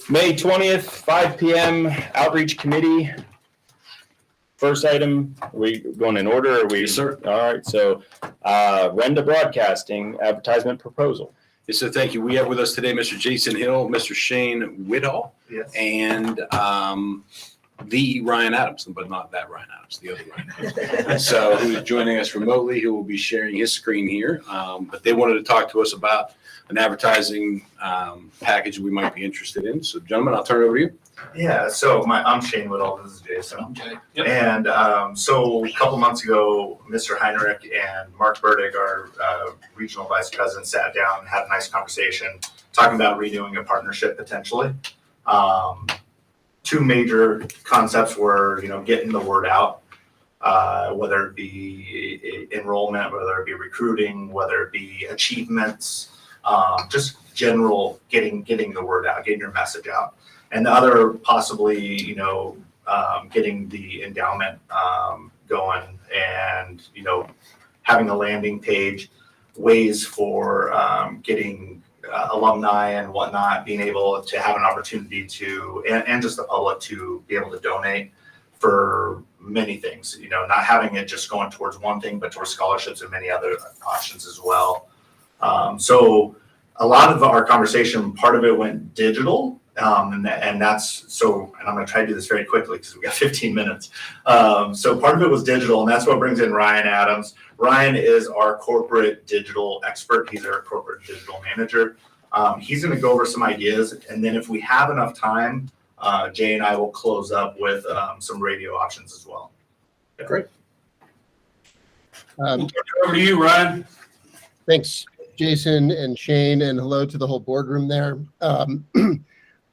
May 20th, 5 p.m. Outreach Committee. First item, are we going in order? Are we? Yes, sir. All right. So, Renda Broadcasting advertisement proposal. Yes, sir. Thank you. We have with us today Mr. Jason Hill, Mr. Shane Whitall, Yes. and the Ryan Adams, but not that Ryan Adams, the other Ryan Adams. So who is joining us remotely, who will be sharing his screen here. But they wanted to talk to us about an advertising package we might be interested in. So gentlemen, I'll turn it over to you. Yeah, so I'm Shane Whitall, this is Jason. Okay. And so a couple months ago, Mr. Heinrich and Mark Burdick, our regional vice president, sat down and had a nice conversation talking about renewing a partnership potentially. Two major concepts were, getting the word out, whether it be enrollment, whether it be recruiting, whether it be achievements, just general getting the word out, getting your message out. And the other possibly, getting the endowment going and, having a landing page, ways for getting alumni and whatnot, being able to have an opportunity to, and just the public to be able to donate for many things, not having it just going towards one thing, but towards scholarships and many other options as well. So a lot of our conversation, part of it went digital. And that's so, and I'm going to try to do this very quickly because we got 15 minutes. So part of it was digital, and that's what brings in Ryan Adams. Ryan is our corporate digital expert. He's our corporate digital manager. He's going to go over some ideas, and then if we have enough time, Jay and I will close up with some radio options as well. Great. Um, We'll turn it over to you, Ryan. Thanks, Jason and Shane, and hello to the whole boardroom there.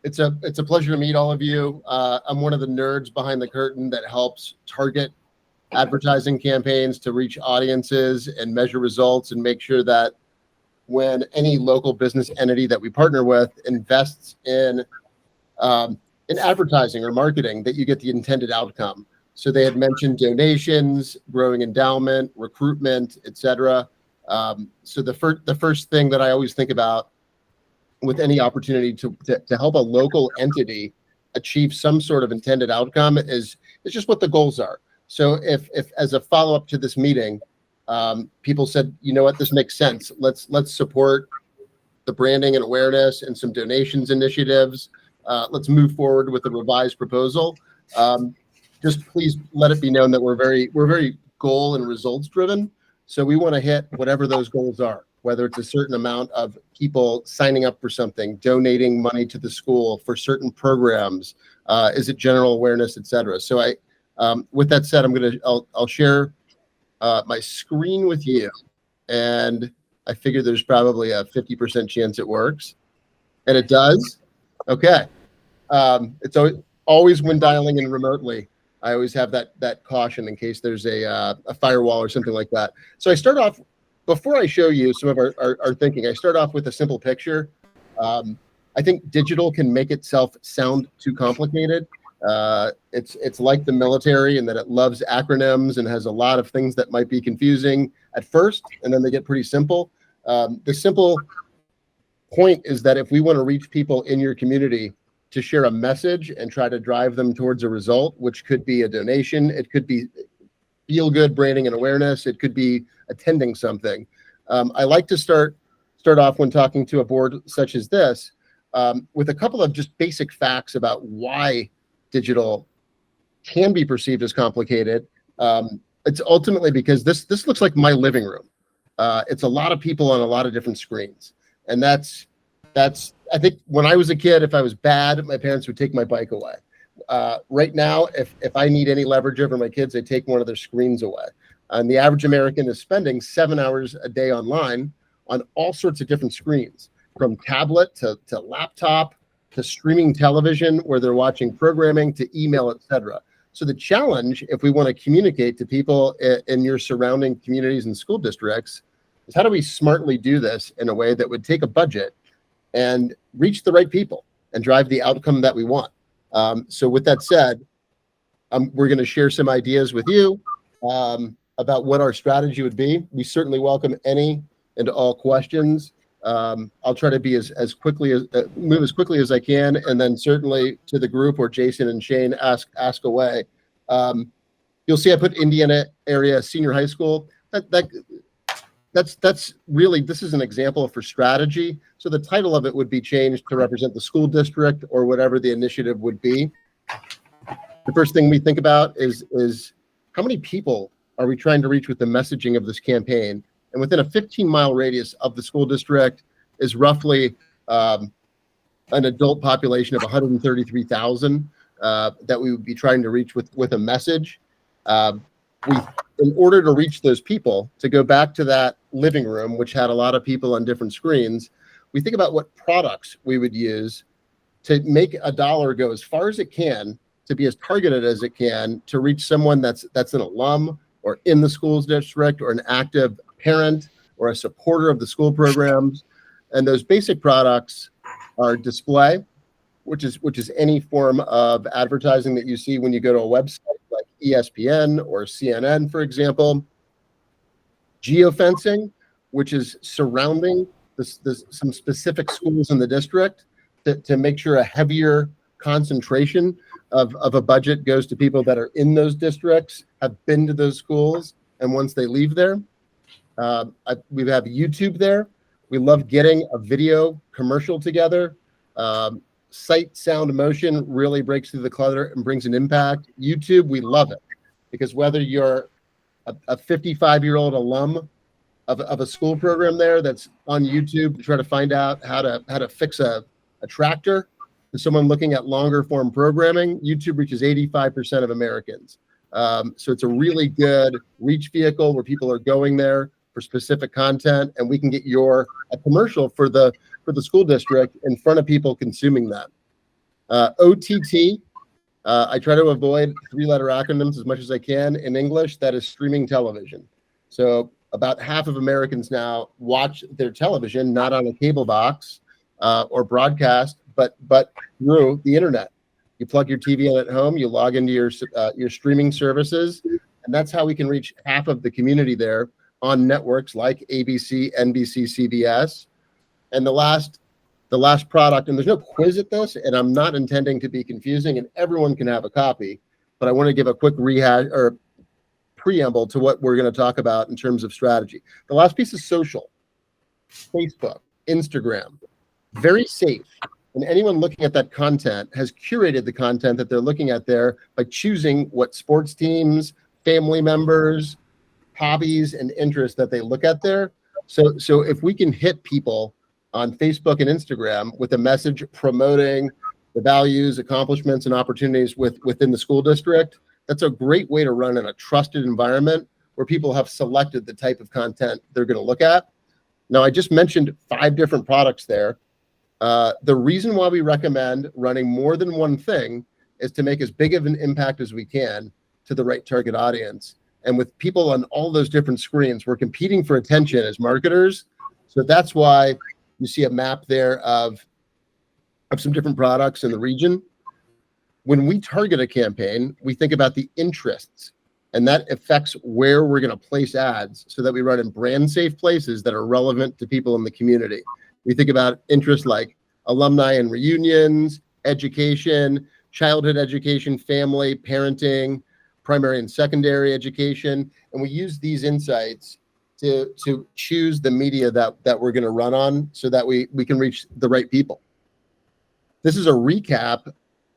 It's a pleasure to meet all of you. I'm one of the nerds behind the curtain that helps target advertising campaigns to reach audiences and measure results and make sure that when any local business entity that we partner with invests in advertising or marketing, that you get the intended outcome. So they had mentioned donations, growing endowment, recruitment, etc. So the first thing that I always think about with any opportunity to help a local entity achieve some sort of intended outcome is just what the goals are. So if as a follow-up to this meeting, people said, you know what, this makes sense. Let's support the branding and awareness and some donations initiatives. Let's move forward with a revised proposal. Just please let it be known that we're very goal and results driven. So we want to hit whatever those goals are, whether it's a certain amount of people signing up for something, donating money to the school for certain programs, is it general awareness, et cetera. So with that said, I'll share my screen with you, and I figure there's probably a 50% chance it works, and it does. Okay. It's always when dialing in remotely, I always have that caution in case there's a firewall or something like that. So I start off, before I show you some of our thinking, I start off with a simple picture. I think digital can make itself sound too complicated. It's like the military in that it loves acronyms and has a lot of things that might be confusing at first, and then they get pretty simple. The simple point is that if we want to reach people in your community to share a message and try to drive them towards a result, which could be a donation, it could be feel-good branding and awareness, it could be attending something. I like to start off when talking to a board such as this with a couple of just basic facts about why digital can be perceived as complicated. It's ultimately because this looks like my living room. It's a lot of people on a lot of different screens, and that's I think when I was a kid, if I was bad, my parents would take my bike away. Right now, if I need any leverage over my kids, they take one of their screens away. And the average American is spending 7 hours a day online on all sorts of different screens, from tablet to laptop to streaming television where they're watching programming to email, etc. So the challenge, if we want to communicate to people in your surrounding communities and school districts, is how do we smartly do this in a way that would take a budget and reach the right people and drive the outcome that we want. So with that said, we're going to share some ideas with you about what our strategy would be. We certainly welcome any and all questions. I'll try to be as quickly as move as quickly as I can, and then certainly to the group where Jason and Shane ask away. You'll see I put Indiana area senior high school. That's really, this is an example for strategy. So the title of it would be changed to represent the school district or whatever the initiative would be. The first thing we think about is how many people are we trying to reach with the messaging of this campaign? And within a 15-mile radius of the school district is roughly an adult population of 133,000 that we would be trying to reach with a message. In order to reach those people, to go back to that living room, which had a lot of people on different screens, we think about what products we would use to make a dollar go as far as it can, to be as targeted as it can, to reach someone that's an alum or in the schools district or an active parent or a supporter of the school programs. And those basic products are display, which is any form of advertising that you see when you go to a website like ESPN or CNN, for example. Geofencing, which is surrounding some specific schools in the district to make sure a heavier concentration of a budget goes to people that are in those districts, have been to those schools, and once they leave there. We have YouTube there. We love getting a video commercial together. Sight, sound, motion really breaks through the clutter and brings an impact. YouTube, we love it because whether you're a 55-year-old alum of a school program there that's on YouTube to try to find out how to fix a tractor, to someone looking at longer form programming, YouTube reaches 85% of Americans. So it's a really good reach vehicle where people are going there for specific content, and we can get a commercial for the school district in front of people consuming that. OTT, I try to avoid 3-letter acronyms as much as I can. In English, that is streaming television. So about half of Americans now watch their television, not on a cable box or broadcast, but through the internet. You plug your TV in at home, you log into your streaming services, and that's how we can reach half of the community there on networks like ABC, NBC, CBS. And the last product, and there's no quiz at this, and I'm not intending to be confusing, and everyone can have a copy, but I want to give a quick rehash or preamble to what we're going to talk about in terms of strategy. The last piece is social. Facebook, Instagram, very safe. And anyone looking at that content has curated the content that they're looking at there by choosing what sports teams, family members, hobbies, and interests that they look at there. So if we can hit people on Facebook and Instagram with a message promoting the values, accomplishments, and opportunities within the school district, that's a great way to run in a trusted environment where people have selected the type of content they're going to look at. Now, I just mentioned 5 different products there. The reason why we recommend running more than one thing is to make as big of an impact as we can to the right target audience. And with people on all those different screens, we're competing for attention as marketers. So that's why you see a map there of some different products in the region. When we target a campaign, we think about the interests, and that affects where we're going to place ads so that we run in brand safe places that are relevant to people in the community. We think about interests like alumni and reunions, education, childhood education, family, parenting, primary and secondary education. And we use these insights to choose the media that we're going to run on so that we can reach the right people. This is a recap,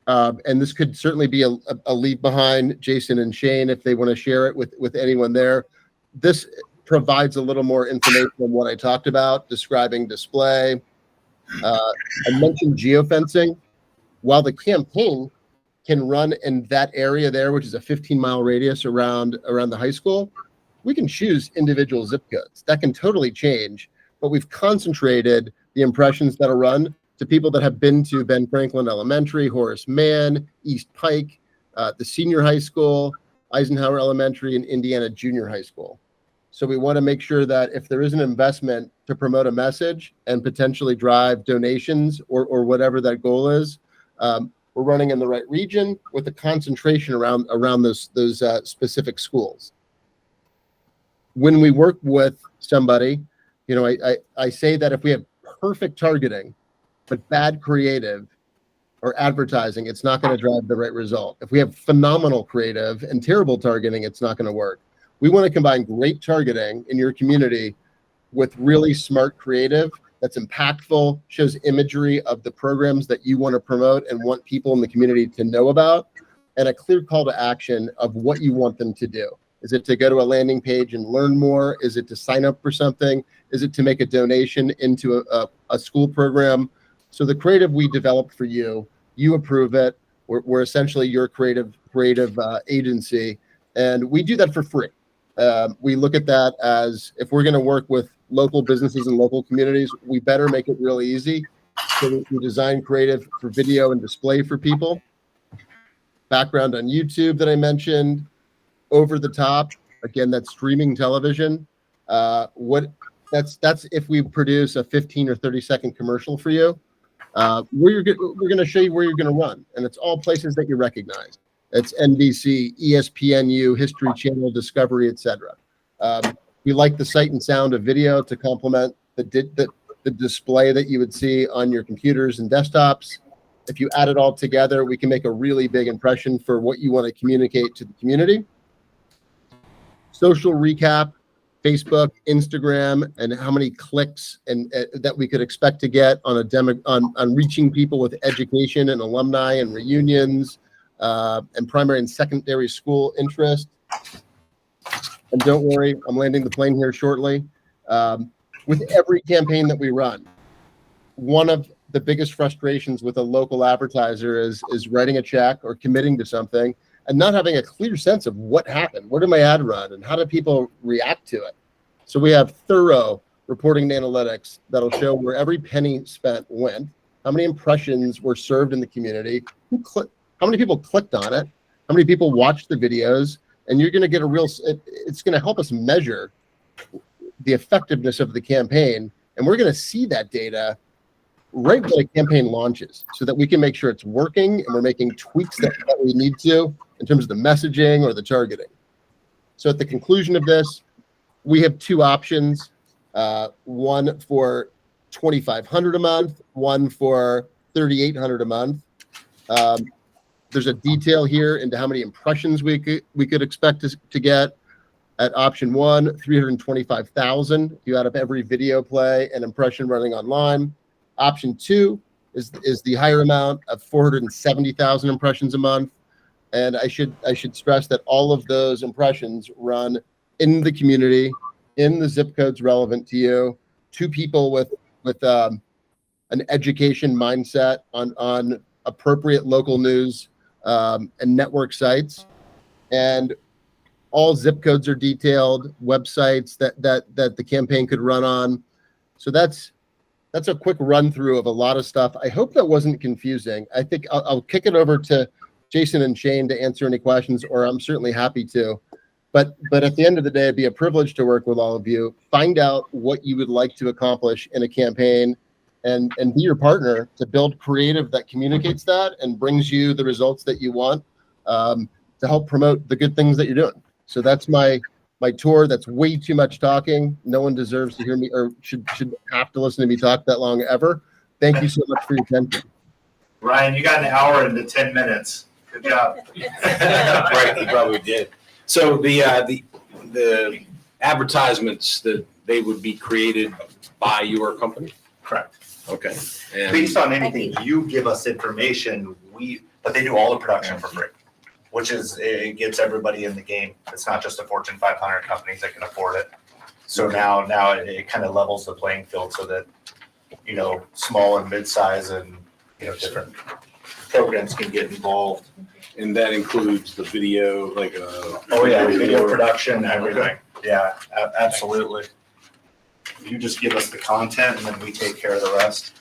and this could certainly be a leave behind Jason and Shane if they want to share it with anyone there. This provides a little more information on what I talked about, describing display. I mentioned geofencing. While the campaign can run in that area there, which is a 15-mile radius around the high school, we can choose individual zip codes. That can totally change, but we've concentrated the impressions that'll run to people that have been to Ben Franklin Elementary, Horace Mann, East Pike, the senior high school, Eisenhower Elementary, and Indiana Junior High School. So we want to make sure that if there is an investment to promote a message and potentially drive donations or whatever that goal is, we're running in the right region with a concentration around those specific schools. When we work with somebody, I say that if we have perfect targeting, but bad creative or advertising, it's not going to drive the right result. If we have phenomenal creative and terrible targeting, it's not going to work. We want to combine great targeting in your community with really smart creative that's impactful, shows imagery of the programs that you want to promote and want people in the community to know about, and a clear call to action of what you want them to do. Is it to go to a landing page and learn more? Is it to sign up for something? Is it to make a donation into a school program? So the creative we developed for you, you approve it. We're essentially your creative agency, and we do that for free. We look at that as, if we're going to work with local businesses and local communities, we better make it really easy. So we design creative for video and display for people. Background on YouTube that I mentioned, over the top. Again, that's streaming television. That's if we produce a 15 or 30-second commercial for you. We're going to show you where you're going to run, and it's all places that you recognize. It's NBC, ESPNU, History Channel, Discovery, etc. We like the sight and sound of video to complement the display that you would see on your computers and desktops. If you add it all together, we can make a really big impression for what you want to communicate to the community. Social recap, Facebook, Instagram, and how many clicks and that we could expect to get on on reaching people with education and alumni and reunions, and primary and secondary school interest. And don't worry, I'm landing the plane here shortly. With every campaign that we run, one of the biggest frustrations with a local advertiser is writing a check or committing to something and not having a clear sense of what happened. Where did my ad run and how do people react to it? So we have thorough reporting and analytics that'll show where every penny spent went, how many impressions were served in the community, how many people clicked on it, how many people watched the videos, and you're going to get it's going to help us measure the effectiveness of the campaign. And we're going to see that data right when a campaign launches so that we can make sure it's working and we're making tweaks that we need to in terms of the messaging or the targeting. So at the conclusion of this, we have two options, one for $2,500 a month, one for $3,800 a month. There's a detail here into how many impressions we could expect to get. At option one, 325,000. If you add up every video play and impression running online. Option two is the higher amount of 470,000 impressions a month. And I should stress that all of those impressions run in the community, in the zip codes relevant to you, to people with an education mindset on appropriate local news and network sites. And all zip codes are detailed, websites that the campaign could run on. So that's a quick run through of a lot of stuff. I hope that wasn't confusing. I think I'll kick it over to Jason and Shane to answer any questions, or I'm certainly happy to. But at the end of the day, it'd be a privilege to work with all of you. Find out what you would like to accomplish in a campaign and be your partner to build creative that communicates that and brings you the results that you want, to help promote the good things that you're doing. So that's my tour. That's way too much talking. No one deserves to hear me or should have to listen to me talk that long ever. Thank you so much for your attention. Ryan, you got an hour into 10 minutes. Good job. Right, he probably did. So the advertisements that they would be created by your company? Correct. Okay. And Based on anything you give us information, but they do all the production for free, which it gets everybody in the game. It's not just the Fortune 500 companies that can afford it. So now it kind of levels the playing field so that, small and mid-size and, different programs can get involved. And that includes the video, like video production, everything. Yeah, absolutely. You just give us the content and then we take care of the rest.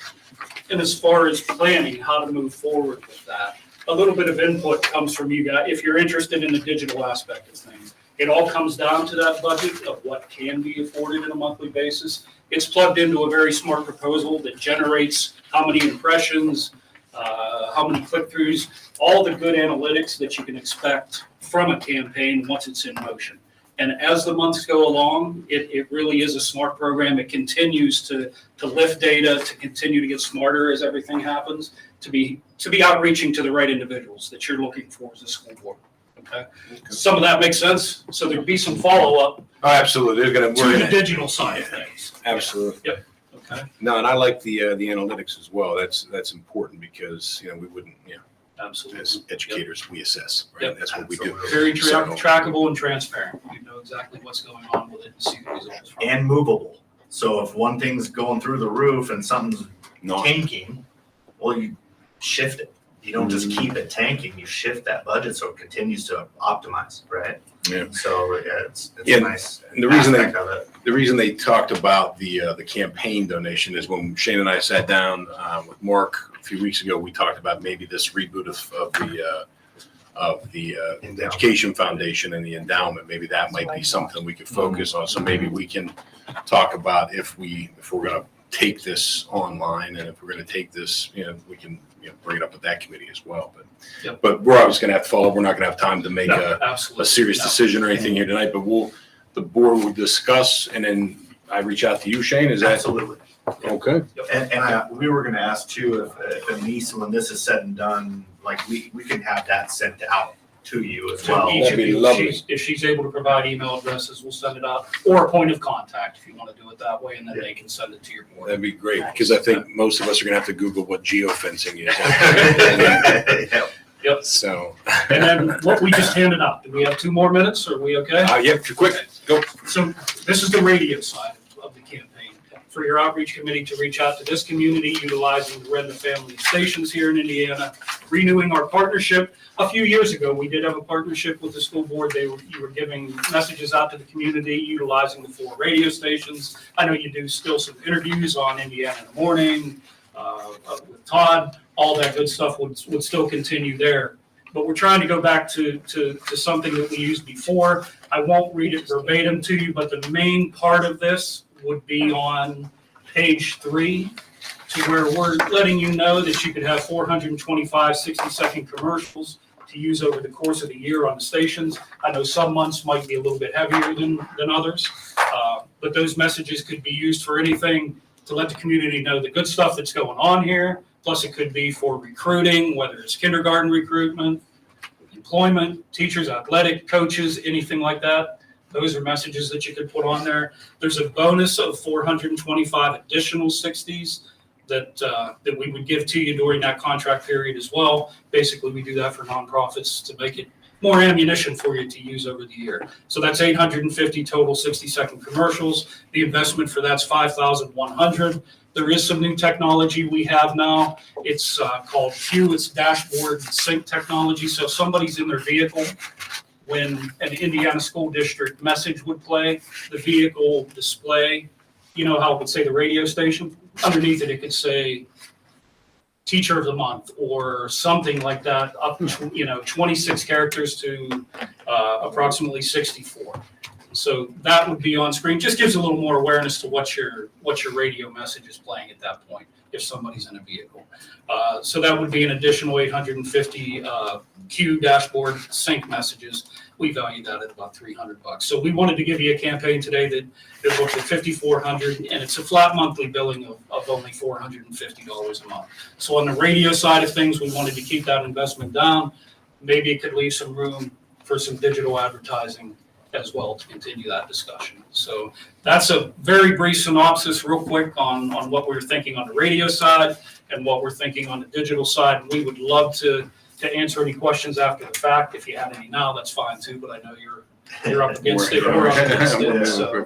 And as far as planning, how to move forward with that, a little bit of input comes from you guys. If you're interested in the digital aspect of things, it all comes down to that budget of what can be afforded on a monthly basis. It's plugged into a very smart proposal that generates how many impressions, how many click-throughs, all the good analytics that you can expect from a campaign once it's in motion. And as the months go along, it really is a smart program. It continues to lift data, to continue to get smarter as everything happens, to be outreaching to the right individuals that you're looking for as a school board. Okay. Some of that makes sense. So there'd be some follow-up Oh, absolutely. They're to we're the gonna, digital side of things. absolutely. Yep. Okay. No, and I like the analytics as well. That's important because, we wouldn't, Absolutely. as educators, we assess, right? Yep. That's what we do. Very So- trackable and transparent. You know exactly what's going on with it and see the results from it. And movable. So if one thing's going through the roof and something's No, tanking, well, you shift it. You don't just keep it tanking, you shift that budget so it continues to optimize, right? Yeah. So it's Yeah, a nice and the reason aspect of it. the reason they talked about the campaign donation is when Shane and I sat down with Mark a few weeks ago, we talked about maybe this reboot of the Endowment. Education Foundation and the endowment. Maybe that might be something we could focus on. So maybe we can talk about if we're going to take this online, and if we're going to take this, we can bring it up with that committee as well. Yep. But we're obviously going to have to follow. We're not going to have time to make a Absolutely. serious No. decision or anything here tonight, but the board will discuss, and then I reach out to you, Shane, is that Absolutely. okay? And we were gonna ask too, if Denise, when this is said and done, like we can have that sent out to you as To well. each That'd of be you, lovely. if she's able to provide email addresses, we'll send it out, or a point of contact if you want to do it that way, and then they can send it to your board. That'd be great, because I think most of us are gonna have to Google what geofencing is. Yep. Yep. So, And then what we just handed out, do we have 2 more minutes? Are we okay? yeah, quick, go. So this is the radio side of the campaign. For your outreach committee to reach out to this community utilizing the Redmond family of stations here in Indiana, renewing our partnership. A few years ago, we did have a partnership with the school board. You were giving messages out to the community utilizing the 4 radio stations. I know you do still some interviews on Indiana in the Morning, with Todd, all that good stuff would still continue there. But we're trying to go back to something that we used before. I won't read it verbatim to you, but the main part of this would be on page 3, to where we're letting you know that you could have 425 60-second commercials to use over the course of the year on the stations. I know some months might be a little bit heavier than others, but those messages could be used for anything to let the community know the good stuff that's going on here. Plus, it could be for recruiting, whether it's kindergarten recruitment, employment, teachers, athletic coaches, anything like that. Those are messages that you could put on there. There's a bonus of 425 additional 60s that we would give to you during that contract period as well. Basically, we do that for nonprofits to make it more ammunition for you to use over the year. So that's 850 total 60-second commercials. The investment for that's $5,100. There is some new technology we have now. It's called Q. It's dashboard sync technology. So if somebody's in their vehicle, when an Indiana school district message would play, the vehicle display, how it would say the radio station? Underneath it, it could say Teacher of the Month or something like that, up to 26 characters to approximately 64. So that would be on screen. Just gives a little more awareness to what your radio message is playing at that point if somebody's in a vehicle. So that would be an additional 850 Q dashboard sync messages. We value that at about $300. So we wanted to give you a campaign today that looks at $5,400, and it's a flat monthly billing of only $450 a month. So on the radio side of things, we wanted to keep that investment down. Maybe it could leave some room for some digital advertising as well to continue that discussion. So that's a very brief synopsis real quick on what we're thinking on the radio side and what we're thinking on the digital side. And we would love to answer any questions after the fact. If you have any now, that's fine too, but I know you're up against it. We're up against it. So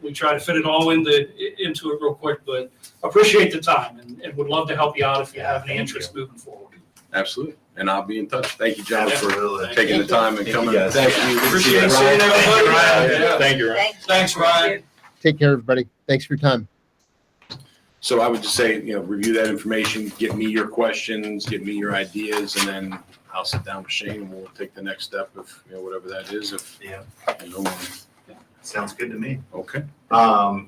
we try to fit it all into it real quick, but appreciate the time and would love to help you out if you have any interest moving forward. Absolutely. And I'll be in touch. Thank you, John, for Absolutely. taking the time and coming. guys. Thank you. Appreciate seeing everybody. Ryan. Thank you, Ryan. Thanks, Ryan. Take care, everybody. Thanks for your time. So I would just say, review that information, give me your questions, give me your ideas, and then I'll sit down with Shane and we'll take the next step of, whatever that is. Sounds good to me. Okay.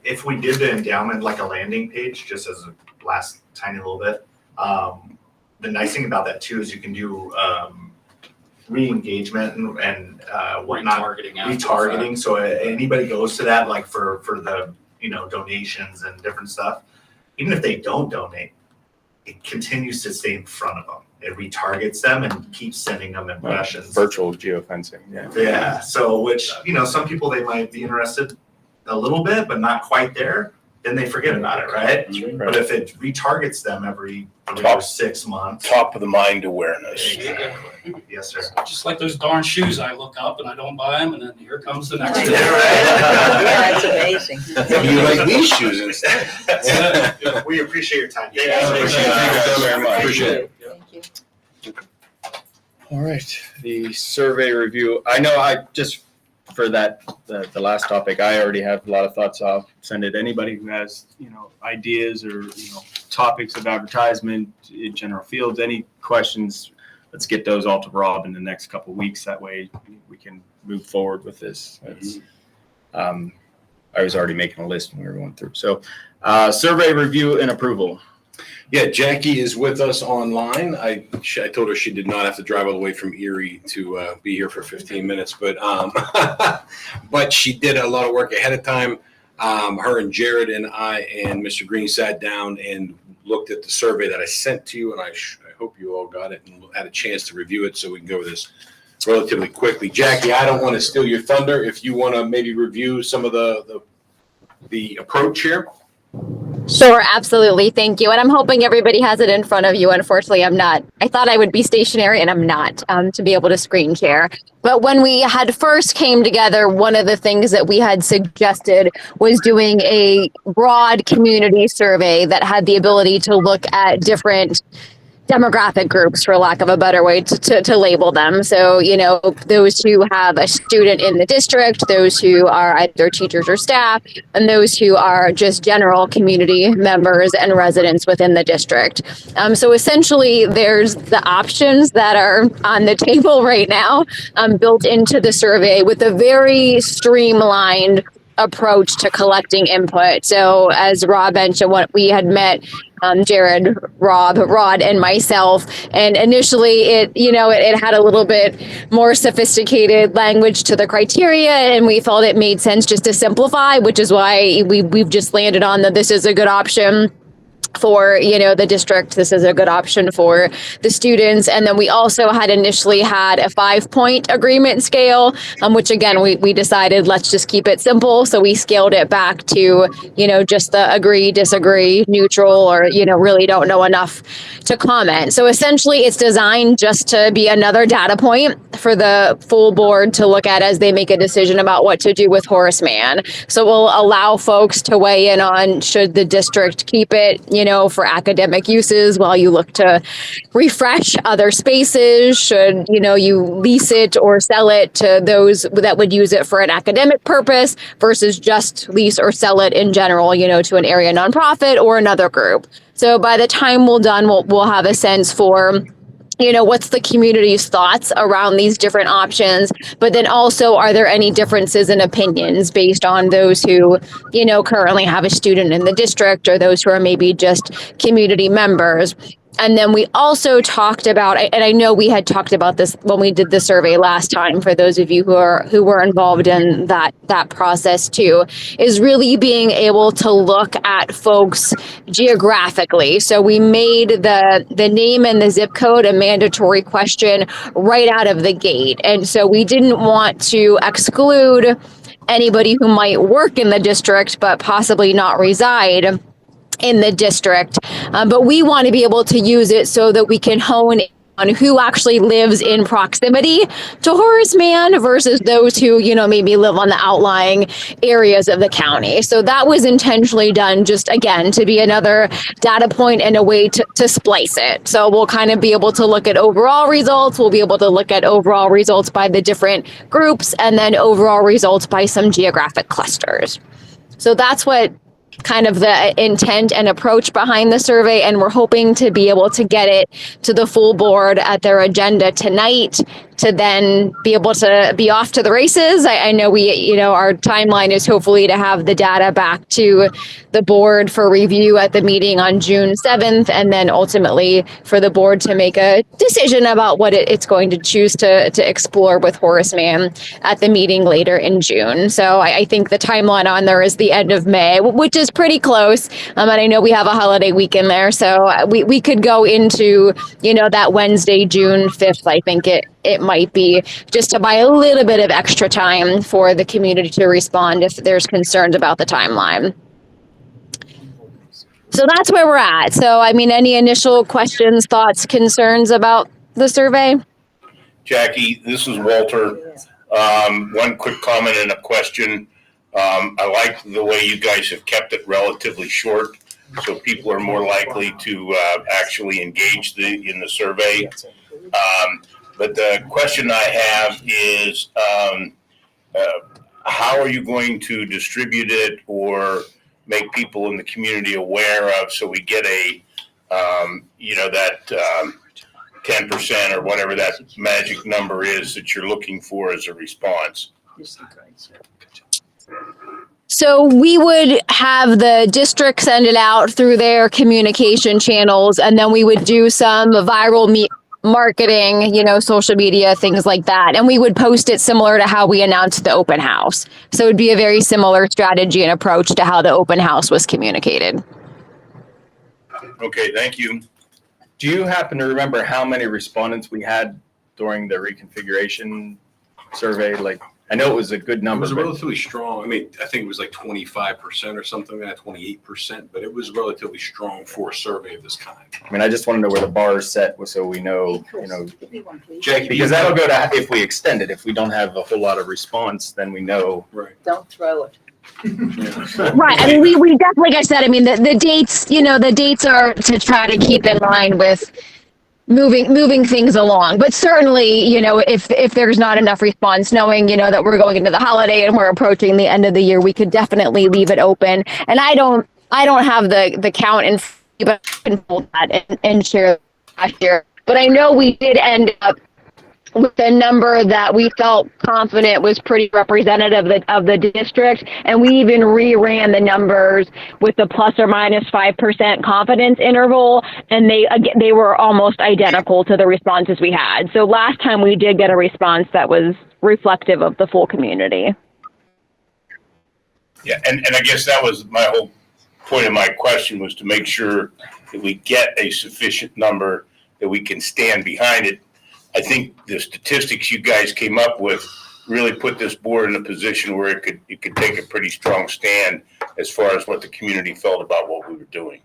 If we did the endowment like a landing page, just as a last tiny little bit, the nice thing about that too is you can do re-engagement and whatnot. Retargeting. Retargeting. So anybody goes to that, like for the, donations and different stuff, even if they don't donate, it continues to stay in front of them. It retargets them and keeps sending them impressions. Virtual geofencing, yeah. Yeah. So which, some people, they might be interested a little bit, but not quite there. Then they forget about it, right? But if it retargets them every 3 or 6 months. Top of the mind awareness. Exactly. Yes, sir. Just like those darn shoes I look up and I don't buy them, and then here comes the next Yeah, one. Yeah, it's amazing. Maybe you like these shoes instead. We appreciate your time. Yeah, Thank you very much. Appreciate it. Thank you. All right, the survey review. I know for that, the last topic, I already have a lot of thoughts. I'll send it to anybody who has, ideas or, topics of advertisement in general fields, any questions. Let's get those all to Rob in the next couple of weeks. That way we can move forward with this. I was already making a list when we were going through. So survey review and approval. Yeah, Jackie is with us online. I told her she did not have to drive all the way from Erie to be here for 15 minutes, but but she did a lot of work ahead of time. Her and Jared and I and Mr. Green sat down and looked at the survey that I sent to you, and I hope you all got it and had a chance to review it so we can go over this relatively quickly. Jackie, I don't want to steal your thunder. If you want to maybe review some of the approach here. Sure, absolutely. Thank you. And I'm hoping everybody has it in front of you. Unfortunately, I'm not. I thought I would be stationary and I'm not to be able to screen share. But when we had first came together, one of the things that we had suggested was doing a broad community survey that had the ability to look at different demographic groups, for lack of a better way to label them. So, those who have a student in the district, those who are either teachers or staff, and those who are just general community members and residents within the district. So essentially, there's the options that are on the table right now, built into the survey with a very streamlined approach to collecting input. So as Rob mentioned, what we had met, Jared, Rob, Rod, and myself, and initially it had a little bit more sophisticated language to the criteria, and we felt it made sense just to simplify, which is why we've just landed on that this is a good option for the district. This is a good option for the students. And then we also had initially had a 5-point agreement scale, which again we decided let's just keep it simple. So we scaled it back to just the agree, disagree, neutral, or really don't know enough to comment. So essentially it's designed just to be another data point for the full board to look at as they make a decision about what to do with Horace Mann. So we'll allow folks to weigh in on should the district keep it for academic uses while you look to refresh other spaces. Should, you lease it or sell it to those that would use it for an academic purpose versus just lease or sell it in general, to an area nonprofit or another group. So by the time we're done, we'll have a sense for what's the community's thoughts around these different options, but then also are there any differences in opinions based on those who, currently have a student in the district or those who are maybe just community members. And then we also talked about, and I know we had talked about this when we did the survey last time, for those of you who were involved in that process too, is really being able to look at folks geographically. So we made the name and the zip code a mandatory question right out of the gate. And so we didn't want to exclude anybody who might work in the district but possibly not reside in the district, but we want to be able to use it so that we can hone in on who actually lives in proximity to Horace Mann versus those who, maybe live on the outlying areas of the county. So that was intentionally done just, again, to be another data point and a way to splice it. So we'll kind of be able to look at overall results. We'll be able to look at overall results by the different groups and then overall results by some geographic clusters. So that's what kind of the intent and approach behind the survey, and we're hoping to be able to get it to the full board at their agenda tonight to then be able to be off to the races. I know our timeline is hopefully to have the data back to the board for review at the meeting on June 7th, and then ultimately for the board to make a decision about what it's going to choose to explore with Horace Mann at the meeting later in June. So I think the timeline on there is the end of May, which is pretty close. And I know we have a holiday weekend there, so we could go into, that Wednesday, June 5th, I think it might be, just to buy a little bit of extra time for the community to respond if there's concerns about the timeline. So that's where we're at. So, any initial questions, thoughts, concerns about the survey? Jackie, this is Walter. One quick comment and a question. I like the way you guys have kept it relatively short, so people are more likely to actually engage in the survey. But the question I have is, how are you going to distribute it or make people in the community aware of, so we get that 10% or whatever that magic number is that you're looking for as a response? So we would have the district send it out through their communication channels, and then we would do some viral marketing, social media, things like that. And we would post it similar to how we announced the open house. So it would be a very similar strategy and approach to how the open house was communicated. Okay, thank you. Do you happen to remember how many respondents we had during the reconfiguration survey? I know it was a good It number. was but relatively strong. I think it was like 25% or something like that, 28%, but it was relatively strong for a survey of this kind. I just want to know where the bar is set so we know, Jackie, because that'll go to, if we extend it, if we don't have a whole lot of response, then we know. Right. Don't throw it. Right. We definitely, like I said, the dates, the dates are to try to keep in line with moving things along. But certainly, if there's not enough response, knowing, that we're going into the holiday and we're approaching the end of the year, we could definitely leave it open. And I don't have the count in, but I can pull that and share last year. But I know we did end up with a number that we felt confident was pretty representative of the district. And we even reran the numbers with the plus or minus 5% confidence interval. And they were almost identical to the responses we had. So last time we did get a response that was reflective of the full community. Yeah, and I guess that was my whole point of my question, was to make sure that we get a sufficient number that we can stand behind it. I think the statistics you guys came up with really put this board in a position where it could take a pretty strong stand as far as what the community felt about what we were doing.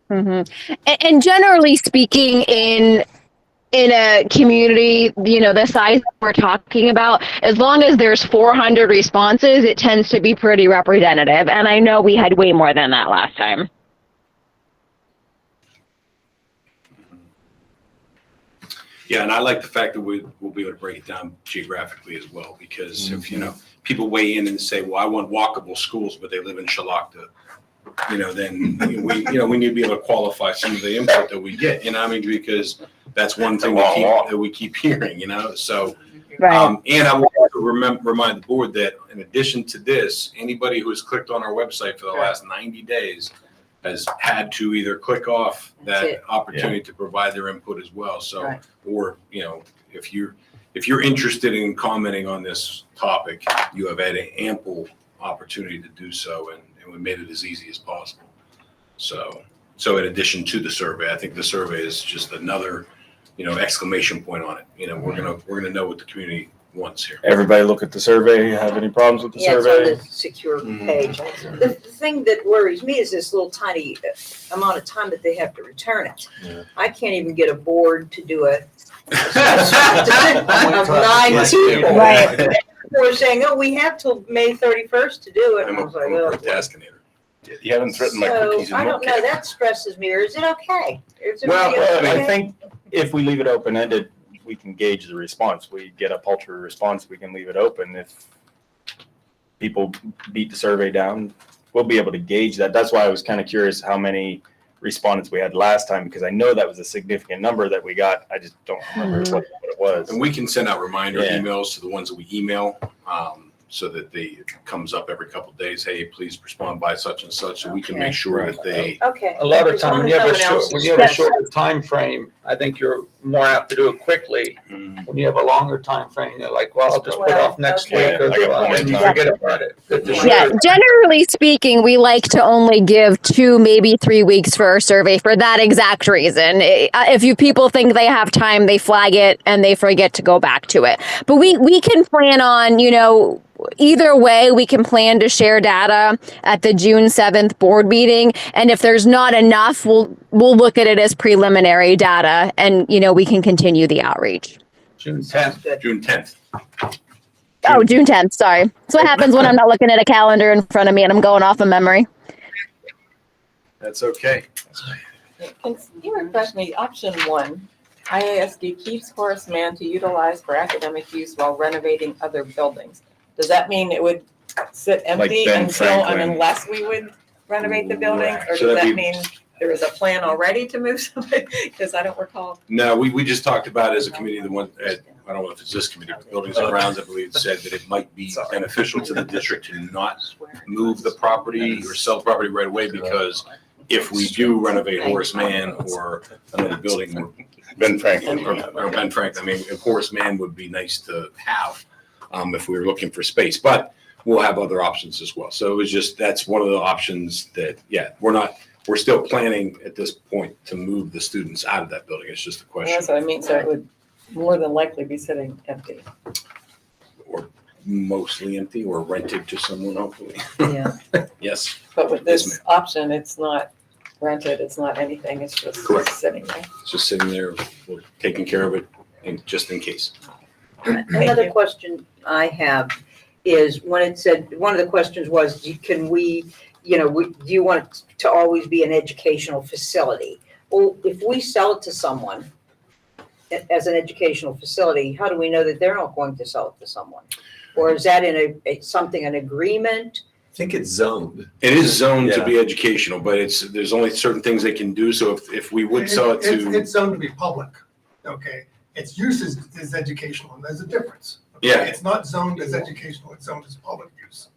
Mm-hmm. And generally speaking, in a community, the size we're talking about, as long as there's 400 responses, it tends to be pretty representative. And I know we had way more than that last time. Yeah, and I like the fact that we'll be able to break it down geographically as well, because if, people weigh in and say, well, I want walkable schools, but they live in Shalakta, then we need to be able to qualify some of the input that we get, because that's one thing that we keep hearing, so. Right. And I want to remind the board that in addition to this, anybody who has clicked on our website for the last 90 days has had to either click off that opportunity to provide their input as well. So, Right. or, if you're interested in commenting on this topic, you have had an ample opportunity to do so, and we made it as easy as possible. So in addition to the survey, I think the survey is just another, exclamation point on it. We're gonna know what the community wants here. Everybody look at the survey. Have any problems with the Yeah, it's survey? on the secure page. The thing that worries me is this little tiny amount of time that they have to return it. Yeah. I can't even get a board to do a of 9 people. Right. We're saying, oh, we have till May 31st to do it. I'm And I a was like, oh. procrastinator. You haven't threatened my cookies So, and I don't know, milk yet. that stresses me, or is it okay? Is it Well, really I okay? think if we leave it open-ended, we can gauge the response. We get a paltry response, we can leave it open. If people beat the survey down, we'll be able to gauge that. That's why I was kind of curious how many respondents we had last time, because I know that was a significant number that we got. I just don't remember what it was. And we can send out reminder Yeah. emails to the ones that we email, so that it comes up every couple of days. Hey, please respond by such and such, so we can Okay. make sure that they. Okay. A lot of As long time, as no one else when is you have a stressed. shorter time frame, I think you're more apt to do it quickly. When you have a longer time frame, you're like, well, I'll just put it off next okay. week or Yeah, like a and then you point. forget about it. Good to Yeah, share. generally speaking, we like to only give 2, maybe 3 weeks for a survey for that exact reason. If you people think they have time, they flag it and they forget to go back to it. But we can plan on, either way, we can plan to share data at the June 7th board meeting. And if there's not enough, we'll look at it as preliminary data and, we can continue the outreach. June 10th. Good. June 10th. Oh, June 10th. Sorry. That's what happens when I'm not looking at a calendar in front of me and I'm going off of memory. That's okay. Can you refresh me, option 1, IASD keeps Horace Mann to utilize for academic use while renovating other buildings. Does that mean it would sit empty Ben until Franklin. and unless we would renovate the building? Right. Or So does that'd that be- mean there is a plan already to move something? Because I don't recall. No, we just talked about as a committee, I don't know if it's this committee, but Buildings and Grounds, I believe, said that it might be beneficial to the district to not move the property or sell the property right away, because if we do renovate Horace Mann or another building, Ben Franklin. or Ben Franklin, I mean, Horace Mann would be nice to have, if we were looking for space, but we'll have other options as well. So it was just, that's one of the options that, we're still planning at this point to move the students out of that building. It's just a question. That's what I mean, so it would more than likely be sitting empty. Or mostly empty or rented to someone, hopefully. Yeah. Yes, But with Yes, this option, it's not rented, it's not anything, it's just Correct. sitting there. it's just sitting there, we're taking care of it, and just in case. Another you. question I have is when it said, one of the questions was, can we, do you want it to always be an educational facility? Well, if we sell it to someone as an educational facility, how do we know that they're not going to sell it to someone? Or is that in an agreement? I think it's zoned. It is zoned to Yeah. be educational, but there's only certain things they can do, so if we would sell it to, It's zoned to be public, okay? Its use is educational, and there's a difference. okay? Yeah. It's not zoned as educational, it's zoned as public use.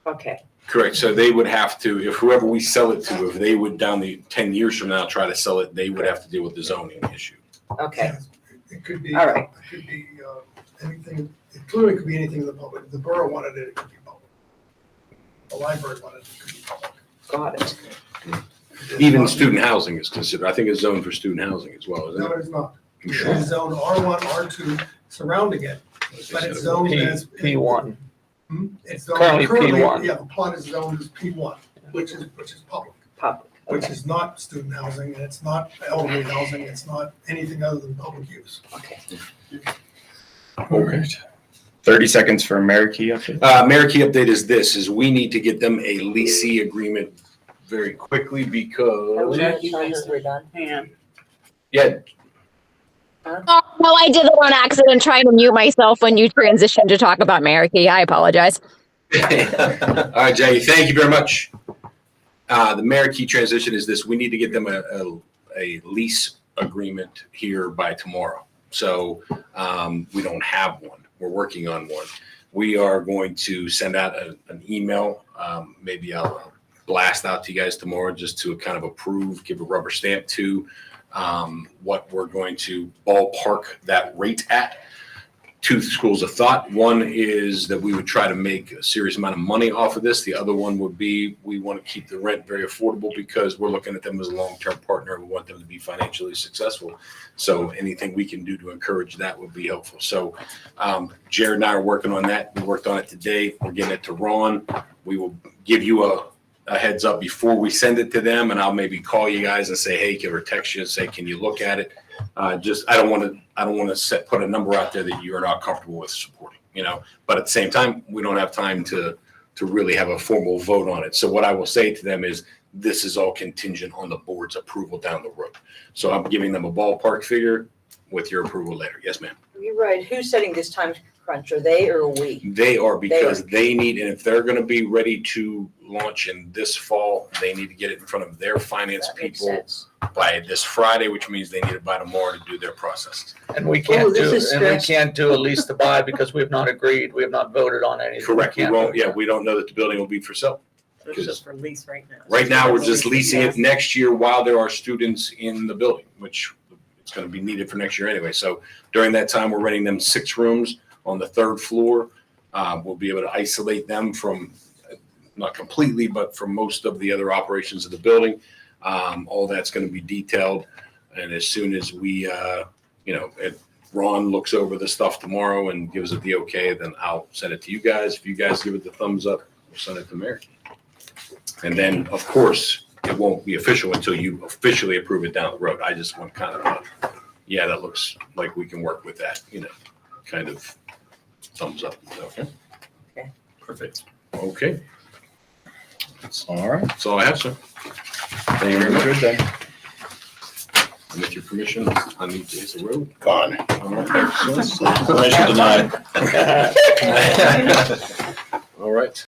Okay, correct, so they would have to, if whoever we sell it to, if they would down the 10 years from now try to sell it, they would have to deal with the zoning issue. okay, It could be, all right. it could be anything, it clearly could be anything in the public. If the borough wanted it, it could be public. The library wanted it, it could be public. Got it. Even student housing is considered, I think it's zoned for student housing as well, isn't No, it? it's not. You It sure? is zoned R1, R2 surrounding it, but it's zoned as. P1. It's zoned Currently P1. Yeah, the plot is zoned as P1, which is public. Public, Which okay, is not student housing, and it's not elderly housing, it's not anything other than public use. okay. Okay. 30 seconds for Marikey update. Marikey update is this, is we need to get them a leasing agreement very quickly because, Charges were done. yeah, Oh, no, I did it on accident trying to mute myself when you transitioned to talk about Marikey. I apologize. all right, Jackie, thank you very much. The Marikey transition is this, we need to get them a lease agreement here by tomorrow. So we don't have one. We're working on one. We are going to send out an email. Maybe I'll blast out to you guys tomorrow just to kind of approve, give a rubber stamp to what we're going to ballpark that rate at. Two schools of thought. One is that we would try to make a serious amount of money off of this. The other one would be we want to keep the rent very affordable because we're looking at them as a long-term partner. We want them to be financially successful. So anything we can do to encourage that would be helpful. So Jared and I are working on that. We worked on it today. We're getting it to Ron. We will give you a heads up before we send it to them, and I'll maybe call you guys and say, hey, or text you and say, can you look at it? I don't want to put a number out there that you're not comfortable with supporting, but at the same time, we don't have time to really have a formal vote on it. So what I will say to them is this is all contingent on the board's approval down the road. So I'm giving them a ballpark figure with your approval later. Yes, ma'am. You're right. Who's setting this time crunch? Are they or are we? They are, because they need, and if they're gonna be ready to launch in this fall, they need to get it in front of their finance That makes people sense. by this Friday, which means they need it by tomorrow to do their processes. And we Oh, can't this do, is and we stressful. can't do a lease to buy because we have not agreed, we have not voted on anything. Correct, we can't won't, do yeah, that. we don't know that the building will be for sale. It's just for lease right now. Right now, we're just leasing it next year while there are students in the building, which it's gonna be needed for next year anyway. So during that time, we're renting them 6 rooms on the 3rd floor. We'll be able to isolate them from, not completely, but from most of the other operations of the building. All that's gonna be detailed. And as soon as we, if Ron looks over the stuff tomorrow and gives it the okay, then I'll send it to you guys. If you guys give it the thumbs up, we'll send it to Mary. And then, of course, it won't be official until you officially approve it down the road. I just want kind of yeah, that looks like we can work with that, kind of thumbs up. Okay? Okay. Perfect. Okay. All right. That's all I have, sir. Thank you very much. Good then. And with your permission, I need to hit the road. Gone. All right, thanks, sir. Permission denied. All right.